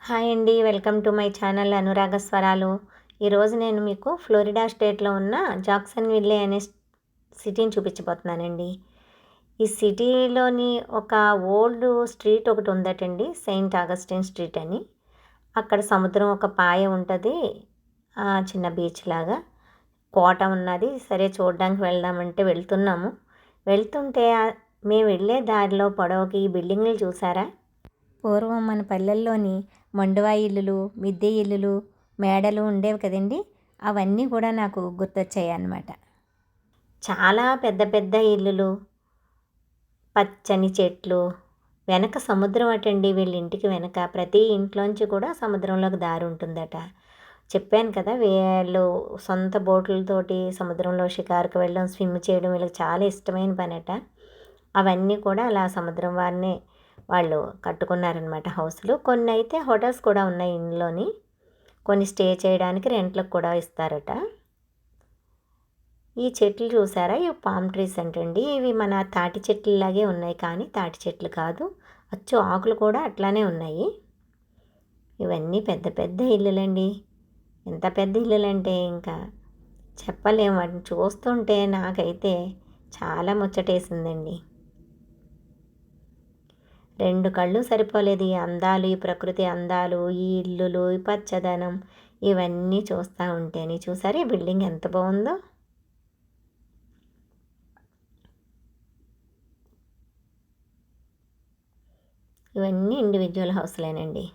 Hi అండి. Welcome to my channel అనురాగ స్వరాలు. ఈరోజు నేను మీకు ఫ్లోరిడా స్టేట్లో ఉన్న జాక్సన్విల్లే అనే సిటీని చూపించబోతున్నానండి. ఈ సిటీలోని ఒక ఓల్డ్ స్ట్రీట్ ఒకటి ఉందటండి, సెయింట్ ఆగస్టిన్ స్ట్రీట్ అని. అక్కడ సముద్రం ఒక పాయ ఉంటుంది, చిన్న బీచ్ లాగా. కోట ఉన్నది. సరే చూడడానికి వెళ్దామంటే వెళ్తున్నాము. వెళ్తుంటే మేము వెళ్ళే దారిలో పొడవుకి ఈ బిల్డింగ్లు చూసారా? పూర్వం మన పల్లెల్లోని మండువా ఇల్లులు, మిద్దె ఇల్లులు, మేడలు ఉండేవి కదండి. అవన్నీ కూడా నాకు గుర్తొచ్చాయి అన్నమాట. చాలా పెద్ద పెద్ద ఇల్లులు, పచ్చని చెట్లు, వెనక సముద్రం అటండి. వీళ్ళ ఇంటికి వెనక ప్రతి ఇంట్లోంచి కూడా సముద్రంలోకి దారి ఉంటుందట. చెప్పాను కదా, వీళ్ళు సొంత బోట్లతోటి సముద్రంలో షికారుకు వెళ్ళడం, స్విమ్ చేయడం వీళ్ళకి చాలా ఇష్టమైన పని అట. అవన్నీ కూడా అలా సముద్రం వారినే వాళ్ళు కట్టుకున్నారనమాట హౌస్లు. కొన్ని అయితే హోటల్స్ కూడా ఉన్నాయి ఇందులోని. కొన్ని స్టే చేయడానికి రెంట్లకు కూడా ఇస్తారట. ఈ చెట్లు చూసారా? ఇవి పామ్ ట్రీస్ అంటండి. ఇవి మన తాటి చెట్లలాగే ఉన్నాయి, కానీ తాటి చెట్లు కాదు. అచ్చు ఆకులు కూడా అట్లానే ఉన్నాయి. ఇవన్నీ పెద్ద పెద్ద ఇల్లులండి. ఎంత పెద్ద ఇల్లులంటే ఇంకా చెప్పలేము. వాటిని చూస్తుంటే నాకైతే చాలా ముచ్చటేసిందండి. రెండు కళ్ళు సరిపోలేదు ఈ అందాలు, ఈ ప్రకృతి అందాలు, ఈ ఇల్లులు, ఈ పచ్చదనం ఇవన్నీ చూస్తూ ఉంటేనే. చూసారు ఈ బిల్డింగ్ ఎంత బాగుందో. ఇవన్నీ ఇండివిజువల్ హౌస్లేనండి.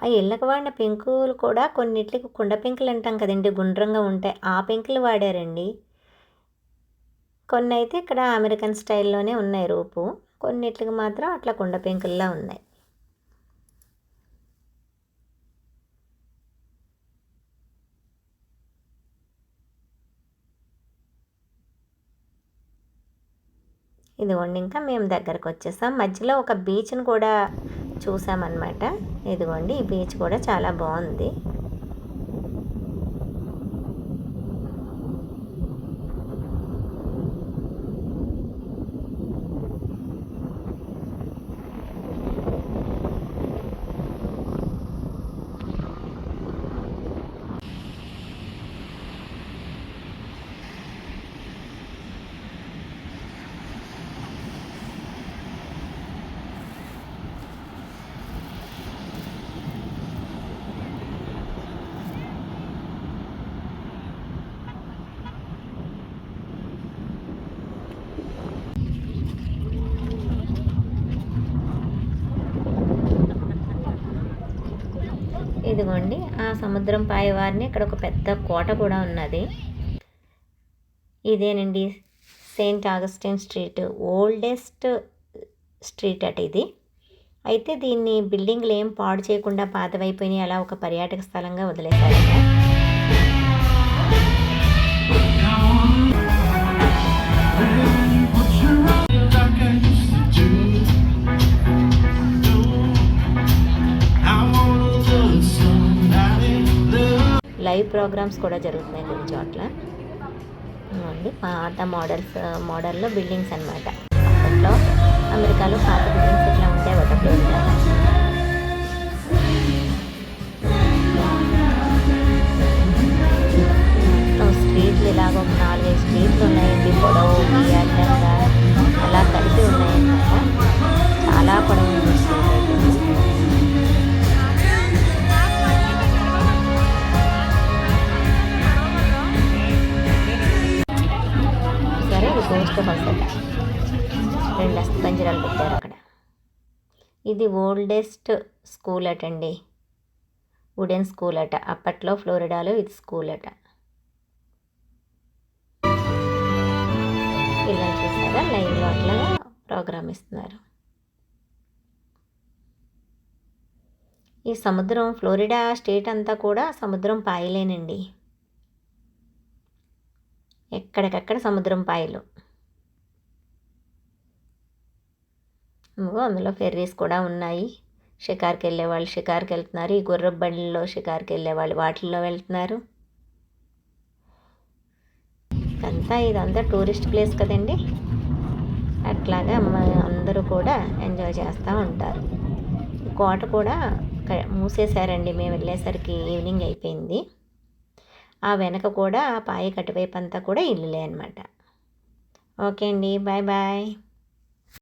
ఆ ఇళ్ళకు వాడిన పెంకులు కూడా కొన్నిట్లకి కుండ పెంకులు అంటాం కదండి, గుండ్రంగా ఉంటాయి. ఆ పెంకులు వాడారండి. కొన్ని అయితే ఇక్కడ అమెరికన్ స్టైల్లోనే ఉన్నాయి రూపు. కొన్నిట్లకి మాత్రం అట్లా కుండ పెంకుల్లా ఉన్నాయి. ఇదిగోండి, ఇంకా మేము దగ్గరకు వచ్చేసాం. మధ్యలో ఒక బీచ్ని కూడా చూసామన్నమాట. ఇదిగోండి, ఈ బీచ్ కూడా చాలా బాగుంది. ఇదిగోండి, ఆ సముద్రం పాయవారిని ఇక్కడ ఒక పెద్ద కోట కూడా ఉన్నది. ఇదేనండి Saint Augustine street, oldest street అట ఇది. అయితే దీన్ని బిల్డింగ్లు ఏం పాడు చేయకుండా పాతవైపోయినాయి, అలా ఒక పర్యాటక స్థలంగా వదిలేశారట. లైవ్ ప్రోగ్రామ్స్ కూడా జరుగుతున్నాయి కొన్ని చోట్ల. పాత మోడల్లో బిల్డింగ్స్ అనమాట. అప్పట్లో అమెరికాలో పాత బిల్డింగ్స్ ఇట్లా ఉంటాయి ఒకటి. స్ట్రీట్లు ఇలాగ ఒక 4-5 స్ట్రీట్లు ఉన్నాయండి, పొడవు అడ్డంగా అలా కలిపి ఉన్నాయన్నమాట. చాలా పొడవు స్ట్రీట్ అయితే. గోస్ట్ హౌస్ అట. 2 అస్థిపంజరాలు పెట్టారు అక్కడ. ఇది ఓల్డెస్ట్ స్కూల్ అటండి, వుడెన్ స్కూల్ అట. అప్పట్లో ఫ్లోరిడాలో ఇది స్కూల్ అట. పిల్లలు చూసారా, లైవ్లో అట్లా ప్రోగ్రామ్ ఇస్తున్నారు. ఈ సముద్రం ఫ్లోరిడా స్టేట్ అంతా కూడా సముద్రం పాయలేనండి. ఎక్కడికక్కడ సముద్రం పాయలు. అందులో ఫెర్రీస్ కూడా ఉన్నాయి. షికార్కి వెళ్ళే వాళ్ళు షికార్కి వెళ్తున్నారు. ఈ గుర్రపు బండిలో షికార్కి వెళ్ళే వాళ్ళు వాటిల్లో వెళ్తున్నారు. ఇదంతా టూరిస్ట్ ప్లేస్ కదండి. అట్లాగా అందరూ కూడా ఎంజాయ్ చేస్తూ ఉంటారు. కోట కూడా మూసేశారండి. మేము వెళ్ళేసరికి ఈవినింగ్ అయిపోయింది. ఆ వెనక కూడా పాయ కటువైపు అంతా కూడా ఇల్లులే అనమాట. ఓకే అండి, బాయ్ బాయ్.